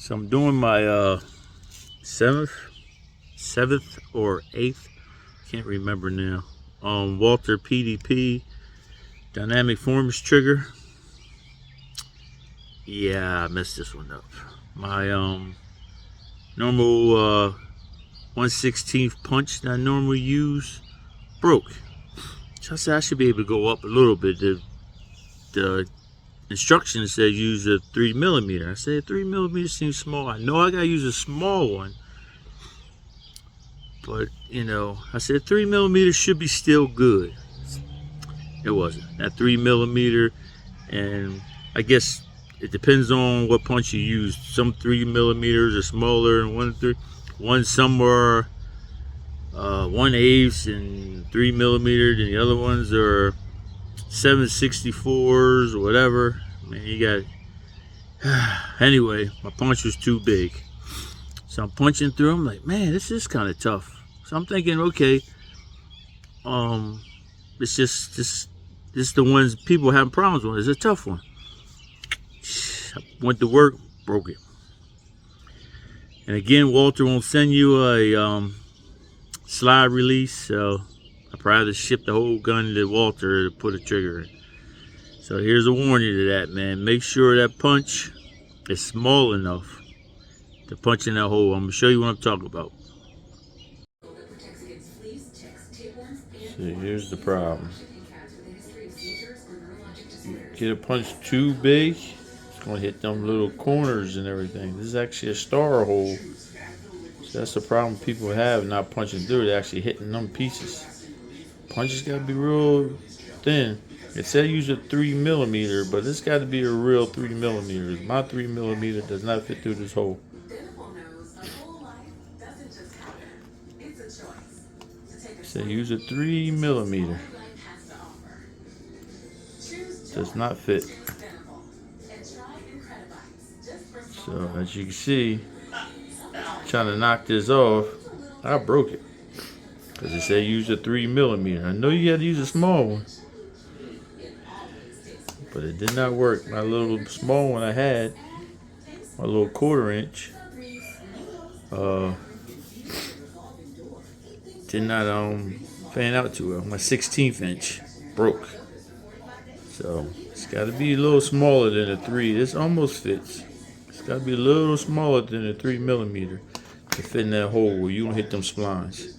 So I'm doing my seventh or eighth, can't remember now. Walther PDP dynamic forms trigger. Yeah, I messed this one up. My normal 1/16 punch that I normally use broke. So I said I should be able to go up a little bit. The instructions said use a 3mm. I said 3mm seems small. I know I gotta use a small one, but you know, I said 3mm should be still good. It wasn't. That 3mm, and I guess it depends on what punch you use. Some 3mm are smaller, and one somewhere 1/8 and 3mm, and the other ones are 7/64s or whatever. Man, you got. Anyway, my punch was too big, so I'm punching through. I'm like, man, this is kind of tough. So I'm thinking, okay, it's just the ones people having problems with. It's a tough one. I went to work, broke it. And again, Walther won't send you a slide release, so I probably ship the whole gun to Walther to put a trigger in. So here's a warning to that, man. Make sure that punch is small enough to punch in that hole. I'm gonna show you what I'm talking about. So here's the problem. You get a punch too big, it's gonna hit them little corners and everything. This is actually a star hole. So that's the problem people have not punching through. They're actually hitting them pieces. Punches gotta be real thin. It said use a 3mm, but it's got to be a real 3mm. My 3mm does not fit through this hole. So use a 3mm. Does not fit. So as you can see, trying to knock this off, I broke it because it said use a 3mm. I know you had to use a small one, but it did not work. My little small one I had, my little 1/4 inch, did not fan out too well. My 1/16 inch broke. So it's got to be a little smaller than a 3. This almost fits. It's got to be a little smaller than a 3mm to fit in that hole where you don't hit them splines.